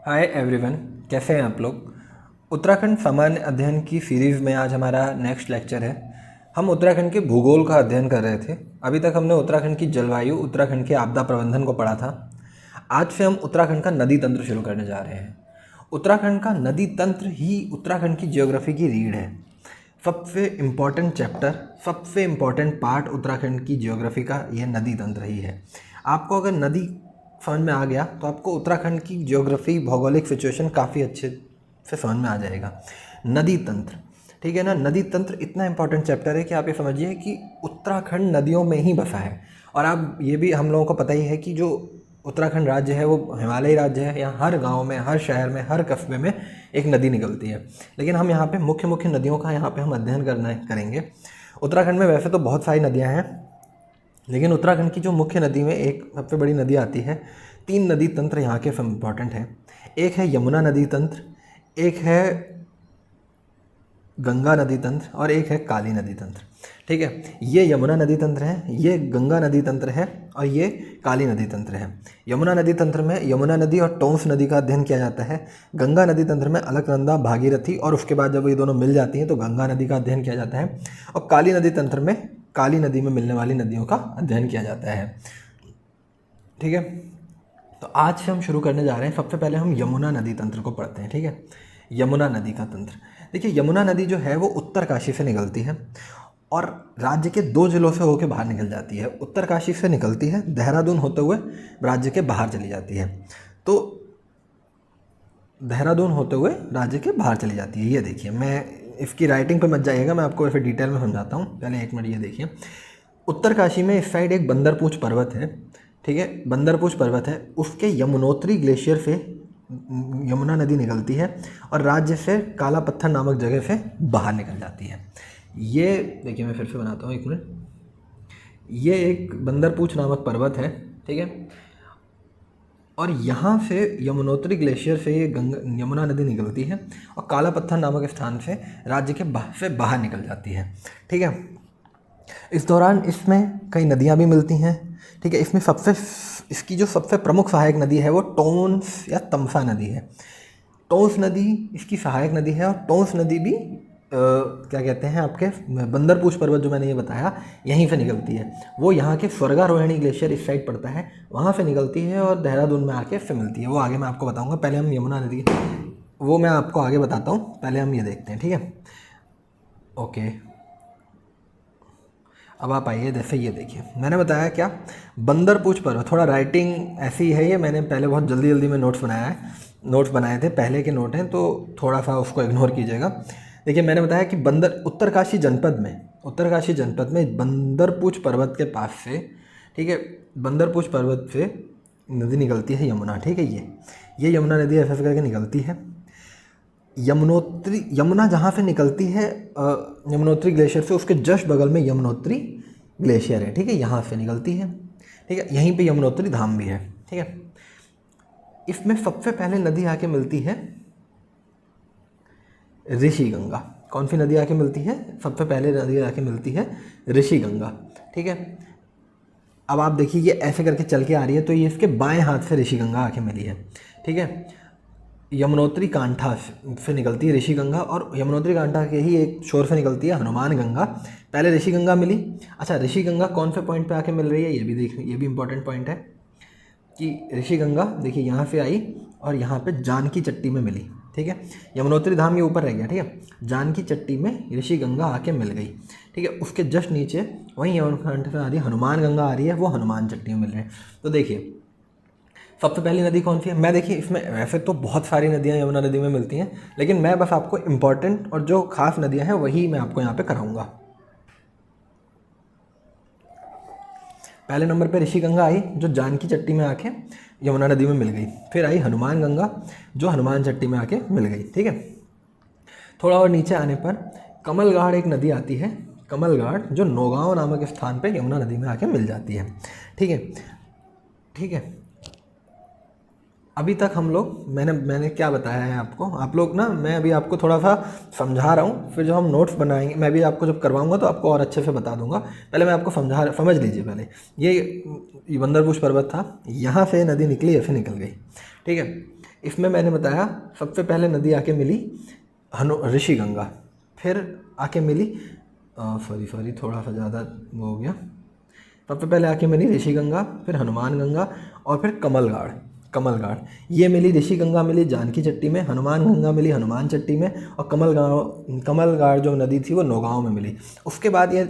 Hi everyone, कैसे हैं आप लोग। उत्तराखंड सामान्य अध्ययन की सीरीज़ में आज हमारा नेक्स्ट लेक्चर है। हम उत्तराखंड के भूगोल का अध्ययन कर रहे थे। अभी तक हमने उत्तराखंड की जलवायु, उत्तराखंड के आपदा प्रबंधन को पढ़ा था। आज से हम उत्तराखंड का नदी तंत्र शुरू करने जा रहे हैं। उत्तराखंड का नदी तंत्र ही उत्तराखंड की ज्योग्राफी की रीढ़ है। सबसे इम्पॉर्टेंट चैप्टर, सबसे इम्पॉर्टेंट पार्ट उत्तराखंड की ज्योग्राफी का यह नदी तंत्र ही है। आपको अगर नदी समझ में आ गया तो आपको उत्तराखंड की ज्योग्राफी, भौगोलिक सिचुएशन काफ़ी अच्छे से समझ में आ जाएगा। नदी तंत्र, ठीक है ना। नदी तंत्र इतना इंपॉर्टेंट चैप्टर है कि आप ये समझिए कि उत्तराखंड नदियों में ही बसा है। और आप ये भी हम लोगों को पता ही है कि जो उत्तराखंड राज्य है वो हिमालयी राज्य है। यहाँ हर गांव में, हर शहर में, हर कस्बे में एक नदी निकलती है। लेकिन हम यहाँ पे मुख्य मुख्य नदियों का यहाँ पे हम अध्ययन करेंगे। उत्तराखंड में वैसे तो बहुत सारी नदियाँ हैं, लेकिन उत्तराखंड की जो मुख्य नदी में एक सबसे बड़ी नदी आती है। 3 नदी तंत्र यहाँ के इम्पॉर्टेंट हैं। एक है यमुना नदी तंत्र, एक है गंगा नदी तंत्र और एक है काली नदी तंत्र। ठीक है, ये यमुना नदी तंत्र है, ये गंगा नदी तंत्र है और ये काली नदी तंत्र है। यमुना नदी तंत्र में यमुना नदी और टोंस नदी का अध्ययन किया जाता है। गंगा नदी तंत्र में अलकनंदा, भागीरथी और उसके बाद जब ये दोनों मिल जाती हैं तो गंगा नदी का अध्ययन किया जाता है। और काली नदी तंत्र में काली नदी में मिलने वाली नदियों का अध्ययन किया जाता है। ठीक है, तो आज से हम शुरू करने जा रहे हैं। सबसे पहले हम यमुना नदी तंत्र को पढ़ते हैं। ठीक है, यमुना नदी का तंत्र देखिए। यमुना नदी जो है वो उत्तरकाशी से निकलती है और राज्य के 2 जिलों से होकर बाहर निकल जाती है। उत्तरकाशी से निकलती है, देहरादून होते हुए राज्य के बाहर चली जाती है। तो देहरादून होते हुए राज्य के बाहर चली जाती है। ये देखिए, मैं इसकी राइटिंग पे मत जाइएगा, मैं आपको ऐसे डिटेल में समझाता हूँ। पहले 1 मिनट ये देखिए। उत्तरकाशी में इस साइड एक बंदरपूछ पर्वत है। ठीक है, बंदरपूछ पर्वत है, उसके यमुनोत्री ग्लेशियर से यमुना नदी निकलती है और राज्य से काला पत्थर नामक जगह से बाहर निकल जाती है। ये देखिए, मैं फिर से बनाता हूँ 1 मिनट। ये एक बंदरपूछ नामक पर्वत है। ठीक है, और यहाँ से यमुनोत्री ग्लेशियर से ये यमुना नदी निकलती है और काला पत्थर नामक स्थान से राज्य के से बाहर निकल जाती है। ठीक है, इस दौरान इसमें कई नदियाँ भी मिलती हैं। ठीक है, इसमें इसकी जो सबसे प्रमुख सहायक नदी है वो टोंस या तमसा नदी है। टोंस नदी इसकी सहायक नदी है और टोंस नदी भी क्या कहते हैं, आपके बंदरपूछ पर्वत जो मैंने ये बताया यहीं से निकलती है। वो यहाँ के स्वर्गारोहिणी ग्लेशियर इस साइड पड़ता है, वहाँ से निकलती है और देहरादून में आके इससे मिलती है। वो आगे मैं आपको बताऊँगा। पहले हम यमुना नदी, वो मैं आपको आगे बताता हूँ, पहले हम ये देखते हैं। ठीक है, ओके, अब आप आइए। जैसे ये देखिए, मैंने बताया क्या, बंदरपूछ पर्वत। थोड़ा राइटिंग ऐसी है, ये मैंने पहले बहुत जल्दी जल्दी में नोट्स बनाए थे, पहले के नोट हैं, तो थोड़ा सा उसको इग्नोर कीजिएगा। देखिए, मैंने बताया कि उत्तरकाशी जनपद में बंदरपूछ पर्वत के पास से, ठीक है, बंदरपूछ पर्वत से नदी निकलती है यमुना। ठीक है, ये यमुना नदी ऐसे करके निकलती है। यमुना जहाँ से निकलती है यमुनोत्री ग्लेशियर से, उसके जस्ट बगल में यमुनोत्री ग्लेशियर है। ठीक है, यहाँ से निकलती है। ठीक है, यहीं पे यमुनोत्री धाम भी है। ठीक है, इसमें सबसे पहले नदी आके मिलती है ऋषिगंगा। कौन सी नदी आके मिलती है? सबसे पहले नदी आके मिलती है ऋषिगंगा। ठीक है, अब आप देखिए, ये ऐसे करके चल के आ रही है, तो ये इसके बाएं हाथ से ऋषिगंगा आके मिली है। ठीक है, यमुनोत्री कांठा से निकलती है ऋषिगंगा और यमुनोत्री कांठा के ही एक छोर से निकलती है हनुमान गंगा। पहले ऋषिगंगा मिली। अच्छा, ऋषिगंगा कौन से पॉइंट पे आके मिल रही है ये भी देखिए, ये भी इंपॉर्टेंट पॉइंट है कि ऋषिगंगा देखिए यहाँ से आई और यहाँ पे जानकी चट्टी में मिली। ठीक है, यमुनोत्री धाम ये ऊपर रह गया। ठीक है, जानकी चट्टी में ऋषिगंगा आके मिल गई। ठीक है, उसके जस्ट नीचे वहीं यमुना से आ रही है हनुमान गंगा आ रही है, वो हनुमान चट्टी में मिल रहे हैं। तो देखिए, सबसे पहली नदी कौन सी है? मैं देखिए, इसमें वैसे तो बहुत सारी नदियाँ यमुना नदी में मिलती हैं, लेकिन मैं बस आपको इम्पॉर्टेंट और जो खास नदियाँ हैं वही मैं आपको यहाँ पे कराऊंगा। पहले नंबर पे ऋषिगंगा आई, जो जानकी चट्टी में आके यमुना नदी में मिल गई। फिर आई हनुमान गंगा, जो हनुमान चट्टी में आके मिल गई। ठीक है, थोड़ा और नीचे आने पर कमलगाड़ एक नदी आती है, कमलगाड़, जो नौगांव नामक स्थान पे यमुना नदी में आके मिल जाती है। ठीक है, ठीक है, अभी तक हम लोग मैंने क्या बताया है आपको, आप लोग ना, मैं अभी आपको थोड़ा सा समझा रहा हूँ, फिर जो हम नोट्स बनाएंगे मैं भी आपको जब करवाऊँगा तो आपको और अच्छे से बता दूंगा। पहले मैं आपको समझ लीजिए। पहले ये बंदरपूछ पर्वत था, यहाँ से नदी निकली, ऐसे निकल गई। ठीक है, इसमें मैंने बताया सबसे पहले नदी आके मिली ऋषि गंगा, फिर आके मिली सॉरी थोड़ा सा ज़्यादा वो हो गया। सबसे पहले आके मिली ऋषि गंगा, फिर हनुमान गंगा और फिर कमलगाड़। ये मिली ऋषि गंगा मिली जानकी चट्टी में, हनुमान गंगा मिली हनुमान चट्टी में, और कमलगाड़ जो नदी थी वो नौगांव में मिली। उसके बाद ये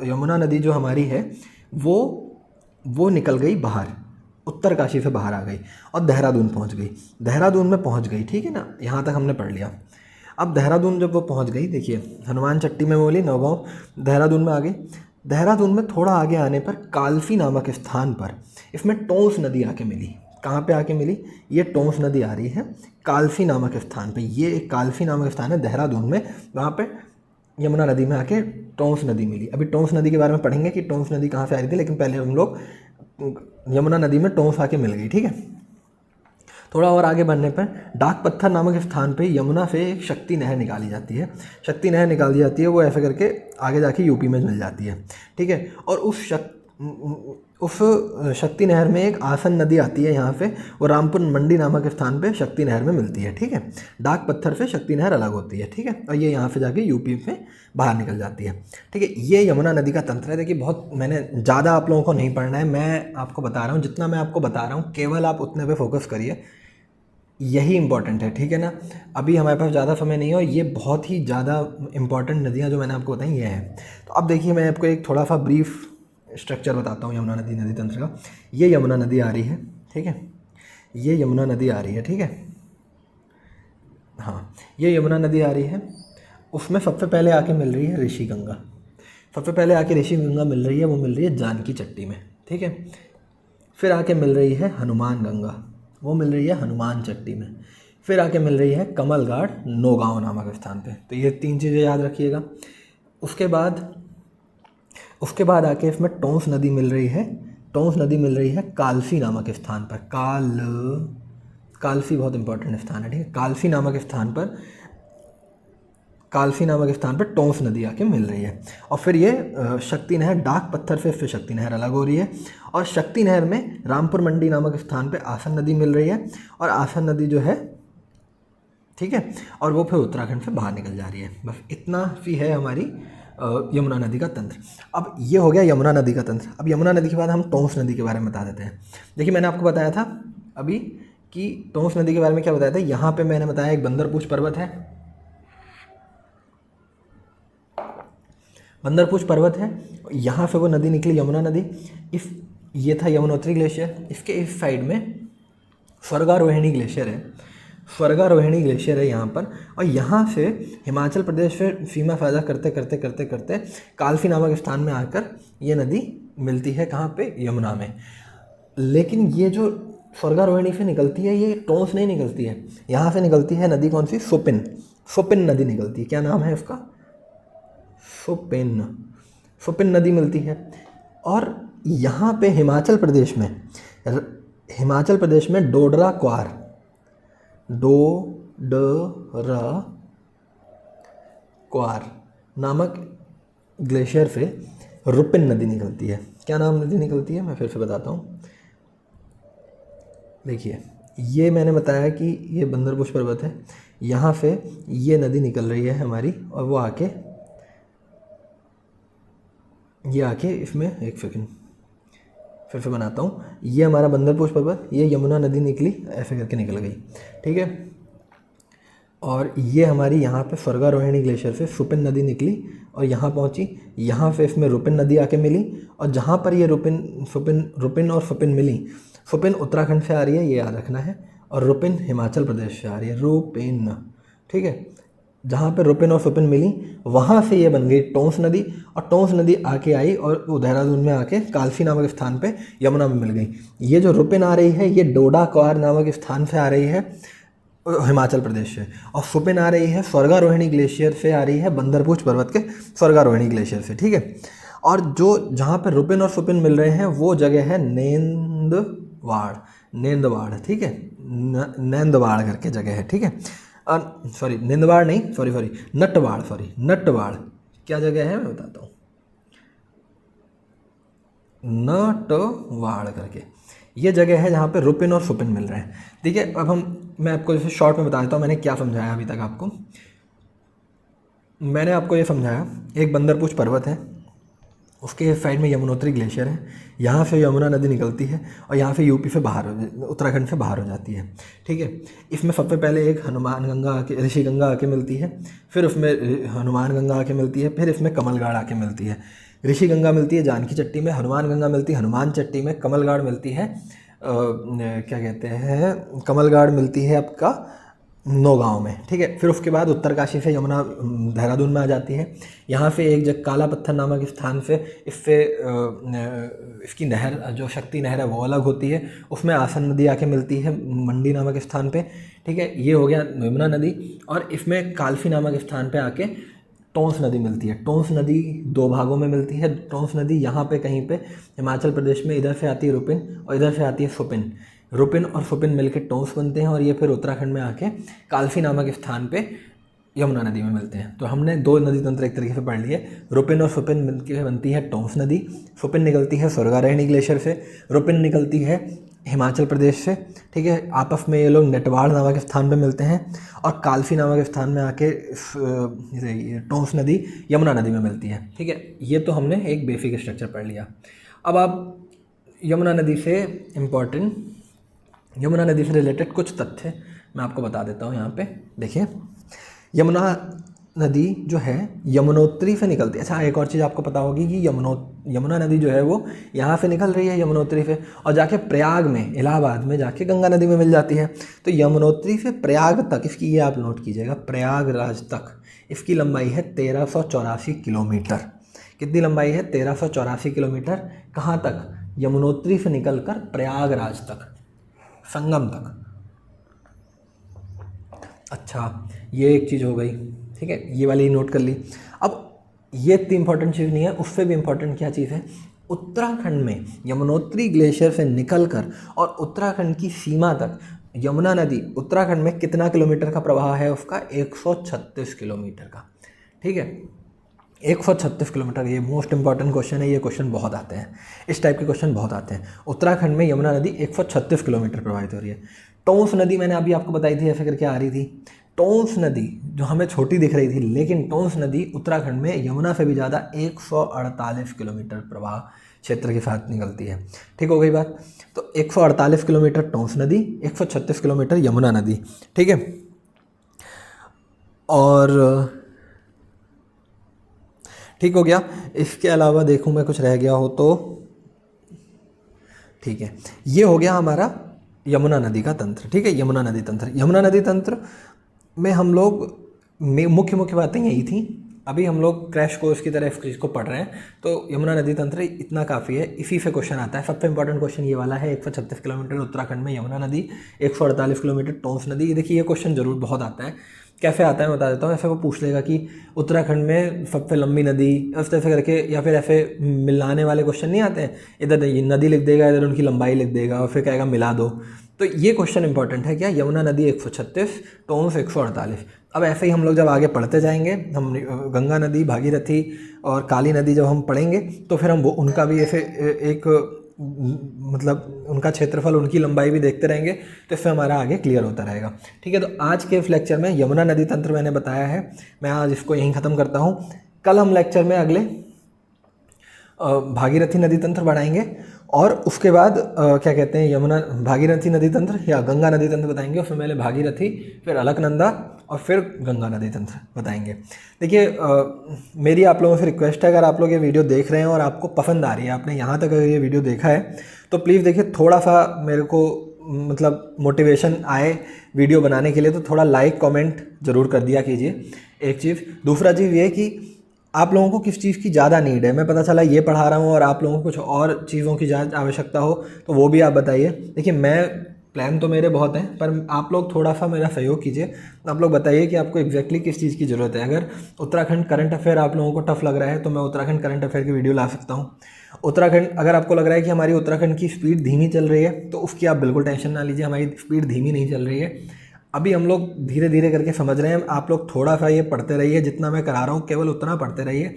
यमुना नदी जो हमारी है वो निकल गई बाहर, उत्तरकाशी से बाहर आ गई और देहरादून पहुंच गई। देहरादून में पहुंच गई, ठीक है ना, यहाँ तक हमने पढ़ लिया। अब देहरादून जब वो पहुंच गई, देखिए हनुमान चट्टी में बोली नौगांव, देहरादून में आ गई। देहरादून में थोड़ा आगे आने पर कालफी नामक स्थान पर इसमें टोंस नदी आके मिली। कहाँ पे आके मिली? ये टोंस नदी आ रही है कालफी नामक स्थान पे। ये एक कालफी नामक स्थान है देहरादून में, वहाँ पे यमुना नदी में आके टोंस नदी मिली। अभी टोंस नदी के बारे में पढ़ेंगे कि टोंस नदी कहाँ से आ रही थी, लेकिन पहले हम लोग यमुना नदी में टोंस आके मिल गई, ठीक है। थोड़ा और आगे बढ़ने पर डाक पत्थर नामक स्थान पे यमुना से एक शक्ति नहर निकाली जाती है। शक्ति नहर निकाली जाती है, वो ऐसे करके आगे जाके यूपी में मिल जाती है, ठीक है। और उस शक्ति नहर में एक आसन नदी आती है यहाँ पे, वो रामपुर मंडी नामक स्थान पे शक्ति नहर में मिलती है, ठीक है। डाक पत्थर से शक्ति नहर अलग होती है, ठीक है, और ये यहाँ से जाके यूपी में बाहर निकल जाती है, ठीक है। ये यमुना नदी का तंत्र है। देखिए बहुत मैंने ज़्यादा आप लोगों को नहीं पढ़ना है, मैं आपको बता रहा हूँ, जितना मैं आपको बता रहा हूँ केवल आप उतने पे फोकस करिए, यही इंपॉर्टेंट है, ठीक है ना। अभी हमारे पास ज़्यादा समय नहीं है और ये बहुत ही ज़्यादा इंपॉर्टेंट नदियाँ जो मैंने आपको बताई ये हैं। तो अब देखिए मैं आपको एक थोड़ा सा ब्रीफ स्ट्रक्चर बताता हूँ यमुना नदी तंत्र का। ये यमुना नदी आ रही है, ठीक है, ये यमुना नदी आ रही है, ठीक है, हाँ ये यमुना नदी आ रही है। उसमें सबसे पहले आके मिल रही है ऋषि गंगा, सबसे पहले आके ऋषि गंगा मिल रही है, वो मिल रही है जानकी चट्टी में, ठीक है। फिर आके मिल रही है हनुमान गंगा, वो मिल रही है हनुमान चट्टी में। फिर आके मिल रही है कमलगाड़ नौगांव नामक स्थान पे। तो ये 3 चीज़ें याद रखिएगा। उसके बाद आके इसमें टोंस नदी मिल रही है, टोंस नदी मिल रही है कालसी नामक स्थान पर। कालसी बहुत इंपॉर्टेंट स्थान है, ठीक है। कालसी नामक स्थान पर टोंस नदी आके मिल रही है। और फिर ये शक्ति नहर डाक पत्थर से फिर शक्ति नहर अलग हो रही है, और शक्ति नहर में रामपुर मंडी नामक स्थान पे आसन नदी मिल रही है, और आसन नदी जो है, ठीक है, और वो फिर उत्तराखंड से बाहर निकल जा रही है। बस इतना ही है हमारी यमुना नदी का तंत्र। अब ये हो गया यमुना नदी का तंत्र। अब यमुना नदी के बाद हम टोंस नदी के बारे में बता देते हैं। देखिए मैंने आपको बताया था अभी कि टोंस नदी के बारे में क्या बताया था। यहाँ पे मैंने बताया एक बंदरपूछ पर्वत है, बंदरपूछ पर्वत है, यहाँ से वो नदी निकली यमुना नदी। ये था यमुनोत्री ग्लेशियर। इसके इस साइड में स्वर्गारोहिणी ग्लेशियर है, स्वर्गारोहिणी ग्लेशियर है यहाँ पर। और यहाँ से हिमाचल प्रदेश से सीमा साझा करते करते करते करते कालसी नामक स्थान में आकर ये नदी मिलती है, कहाँ पे? यमुना में। लेकिन ये जो स्वर्गारोहिणी से निकलती है ये टोंस नहीं निकलती है, यहाँ से निकलती है नदी कौन सी? सुपिन नदी निकलती है। क्या नाम है उसका? सुपिन नदी मिलती है। और यहाँ पे हिमाचल प्रदेश में डोडरा क्वार नामक ग्लेशियर से रुपिन नदी निकलती है। क्या नाम नदी निकलती है? मैं फिर से बताता हूँ। देखिए ये मैंने बताया कि ये बंदरपूछ पर्वत है, यहाँ से ये नदी निकल रही है हमारी, और वो आके इसमें एक सेकंड फिर से बनाता हूँ। ये हमारा बंदरपूछ पर्वत, ये यमुना नदी निकली, ऐसे करके निकल गई, ठीक है। और ये हमारी यहाँ पे स्वर्गारोहिणी ग्लेशियर से सुपिन नदी निकली और यहाँ पहुँची। यहाँ से इसमें रुपिन नदी आके मिली, और जहाँ पर ये रुपिन और सुपिन मिली, सुपिन उत्तराखंड से आ रही है, ये याद रखना है, और रुपिन हिमाचल प्रदेश से आ रही है, रुपिन, ठीक है। जहाँ पे रुपिन और सुपिन मिली वहाँ से ये बन गई टोंस नदी, और टोंस नदी आके आई और देहरादून में आके कालसी नामक स्थान पे यमुना में मिल गई। ये जो रुपिन आ रही है ये डोडा क्वार नामक स्थान से आ रही है हिमाचल प्रदेश से, और सुपिन आ रही है स्वर्गारोहिणी ग्लेशियर से आ रही है, बंदरपूछ पर्वत के स्वर्गारोहिणी ग्लेशियर से, ठीक है। और जो जहाँ पर रुपिन और सुपिन मिल रहे हैं वो जगह है नेंदवाड़, ठीक है, नेंदवाड़ करके जगह है, ठीक है। सॉरी निंदवाड़ नहीं, सॉरी नटवाड़ क्या जगह है मैं बताता हूँ, नटवाड़ करके ये जगह है जहाँ पे रुपिन और सुपिन मिल रहे हैं। ठीक है, अब हम मैं आपको जैसे शॉर्ट में बता देता हूँ मैंने क्या समझाया अभी तक आपको। मैंने आपको ये समझाया, एक बंदरपूछ पर्वत है, उसके साइड में यमुनोत्री ग्लेशियर है, यहाँ से यमुना नदी निकलती है और यहाँ से यूपी से बाहर उत्तराखंड से बाहर हो जाती है। ठीक है, इसमें सबसे पहले एक हनुमान गंगा आके, ऋषि गंगा आके मिलती है, फिर उसमें हनुमान गंगा आके मिलती है, फिर इसमें कमलगाड़ आके मिलती है। ऋषि गंगा मिलती है जानकी चट्टी में, हनुमान गंगा मिलती है हनुमान चट्टी में, कमलगाड़ मिलती है क्या कहते हैं, कमलगाड़ मिलती है आपका नौगांव में। ठीक है, फिर उसके बाद उत्तरकाशी से यमुना देहरादून में आ जाती है। यहाँ से एक जगह काला पत्थर नामक स्थान से इससे इसकी नहर जो शक्ति नहर है वो अलग होती है, उसमें आसन नदी आके मिलती है मंडी नामक स्थान पे। ठीक है, ये हो गया यमुना नदी। और इसमें कालफी नामक स्थान पे आके टोंस नदी मिलती है। टोंस नदी दो भागों में मिलती है। टोंस नदी यहाँ पे कहीं पे हिमाचल प्रदेश में इधर से आती है रुपिन और इधर से आती है सुपिन। रुपिन और सुपिन मिलके टोंस बनते हैं और ये फिर उत्तराखंड में आके कालफी नामक स्थान पे यमुना नदी में मिलते हैं। तो हमने दो नदी तंत्र एक तरीके से पढ़ लिए। रुपिन और सुपिन मिलकर बनती है टोंस नदी। सुपिन निकलती है स्वर्गारोहिणी ग्लेशियर से, रुपिन निकलती है हिमाचल प्रदेश से। ठीक है, आपस में ये लोग नेटवाड़ नामक स्थान पे मिलते हैं और कालफी नामक स्थान में आके टोंस नदी यमुना नदी में मिलती है। ठीक है, ये तो हमने एक बेसिक स्ट्रक्चर पढ़ लिया। अब आप यमुना नदी से यमुना नदी से रिलेटेड कुछ तथ्य मैं आपको बता देता हूँ। यहाँ पे देखिए, यमुना नदी जो है यमुनोत्री से निकलती है। अच्छा, एक और चीज़ आपको पता होगी कि यमुना नदी जो है वो यहाँ से निकल रही है यमुनोत्री से और जाके प्रयाग में, इलाहाबाद में जाके गंगा नदी में मिल जाती है। तो यमुनोत्री से प्रयाग तक, इसकी ये आप नोट कीजिएगा, प्रयागराज तक इसकी लंबाई है 1384 किलोमीटर। कितनी लंबाई है? 1384 किलोमीटर। कहाँ तक? यमुनोत्री से निकलकर प्रयागराज तक, संगम तक। अच्छा, ये एक चीज़ हो गई। ठीक है, ये वाली नोट कर ली। अब ये इतनी इंपॉर्टेंट चीज़ नहीं है, उससे भी इंपॉर्टेंट क्या चीज़ है, उत्तराखंड में यमुनोत्री ग्लेशियर से निकलकर और उत्तराखंड की सीमा तक यमुना नदी उत्तराखंड में कितना किलोमीटर का प्रवाह है उसका? 136 किलोमीटर का। ठीक है, 136 किलोमीटर। ये मोस्ट इंपॉर्टेंट क्वेश्चन है, ये क्वेश्चन बहुत आते हैं, इस टाइप के क्वेश्चन बहुत आते हैं। उत्तराखंड में यमुना नदी 136 किलोमीटर प्रवाहित हो रही है। टोंस नदी मैंने अभी आपको बताई थी, ऐसे करके आ रही थी। टोंस नदी जो हमें छोटी दिख रही थी, लेकिन टोंस नदी उत्तराखंड में यमुना से भी ज़्यादा 148 किलोमीटर प्रवाह क्षेत्र के साथ निकलती है। ठीक हो गई बात? तो 148 किलोमीटर टोंस नदी, 136 किलोमीटर यमुना नदी। ठीक है, और ठीक हो गया। इसके अलावा देखूँ मैं कुछ रह गया हो तो, ठीक है, ये हो गया हमारा यमुना नदी का तंत्र। ठीक है, यमुना नदी तंत्र। यमुना नदी तंत्र में हम लोग मुख्य बातें यही थी। अभी हम लोग क्रैश कोर्स की तरह इस चीज़ को पढ़ रहे हैं, तो यमुना नदी तंत्र इतना काफ़ी है। इसी से क्वेश्चन आता है। सबसे इंपॉर्टेंट क्वेश्चन ये वाला है, 136 किलोमीटर उत्तराखंड में यमुना नदी, 148 किलोमीटर टोंस नदी। ये देखिए, ये क्वेश्चन जरूर बहुत आता है। कैसे आता है मैं बता देता हूँ। ऐसे वो पूछ लेगा कि उत्तराखंड में सबसे लंबी नदी, इस तरह से करके, या फिर ऐसे मिलाने वाले क्वेश्चन नहीं आते हैं, इधर नदी लिख देगा, इधर उनकी लंबाई लिख देगा और फिर कहेगा मिला दो। तो ये क्वेश्चन इंपॉर्टेंट है क्या? यमुना नदी 136, टोंस 148। अब ऐसे ही हम लोग जब आगे पढ़ते जाएंगे, हम गंगा नदी, भागीरथी और काली नदी जब हम पढ़ेंगे तो फिर हम वो उनका भी ऐसे एक मतलब उनका क्षेत्रफल, उनकी लंबाई भी देखते रहेंगे, तो इससे हमारा आगे क्लियर होता रहेगा। ठीक है, तो आज के इस लेक्चर में यमुना नदी तंत्र मैंने बताया है, मैं आज इसको यहीं ख़त्म करता हूँ। कल हम लेक्चर में अगले भागीरथी नदी तंत्र बढ़ाएंगे और उसके बाद क्या कहते हैं, यमुना भागीरथी नदी तंत्र या गंगा नदी तंत्र बताएंगे। उसमें पहले भागीरथी, फिर अलकनंदा और फिर गंगा नदी तंत्र बताएंगे। देखिए, मेरी आप लोगों से रिक्वेस्ट है, अगर आप लोग ये वीडियो देख रहे हैं और आपको पसंद आ रही है, आपने यहाँ तक अगर ये वीडियो देखा है, तो प्लीज़ देखिए, थोड़ा सा मेरे को मतलब मोटिवेशन आए वीडियो बनाने के लिए, तो थोड़ा लाइक कमेंट ज़रूर कर दिया कीजिए, एक चीज़। दूसरा चीज़ ये कि आप लोगों को किस चीज़ की ज़्यादा नीड है। मैं पता चला ये पढ़ा रहा हूँ और आप लोगों को कुछ और चीज़ों की ज़्यादा आवश्यकता हो तो वो भी आप बताइए। देखिए, मैं प्लान तो मेरे बहुत हैं, पर आप लोग थोड़ा सा मेरा सहयोग कीजिए। आप लोग बताइए कि आपको एग्जैक्टली किस चीज़ की ज़रूरत है। अगर उत्तराखंड करंट अफेयर आप लोगों को टफ लग रहा है तो मैं उत्तराखंड करंट अफेयर की वीडियो ला सकता हूँ। उत्तराखंड, अगर आपको लग रहा है कि हमारी उत्तराखंड की स्पीड धीमी चल रही है, तो उसकी आप बिल्कुल टेंशन ना लीजिए, हमारी स्पीड धीमी नहीं चल रही है। अभी हम लोग धीरे धीरे करके समझ रहे हैं। आप लोग थोड़ा सा ये पढ़ते रहिए, जितना मैं करा रहा हूँ केवल उतना पढ़ते रहिए।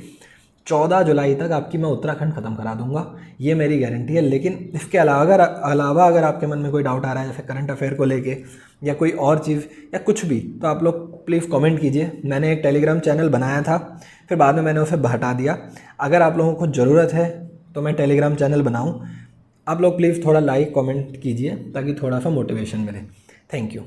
14 जुलाई तक आपकी मैं उत्तराखंड ख़त्म करा दूंगा, ये मेरी गारंटी है। लेकिन इसके अलावा अगर आपके मन में कोई डाउट आ रहा है, जैसे करंट अफेयर को लेके या कोई और चीज़ या कुछ भी, तो आप लोग प्लीज़ कमेंट कीजिए। मैंने एक टेलीग्राम चैनल बनाया था, फिर बाद में मैंने उसे हटा दिया। अगर आप लोगों को ज़रूरत है तो मैं टेलीग्राम चैनल बनाऊँ। आप लोग प्लीज़ थोड़ा लाइक कमेंट कीजिए ताकि थोड़ा सा मोटिवेशन मिले। Thank you.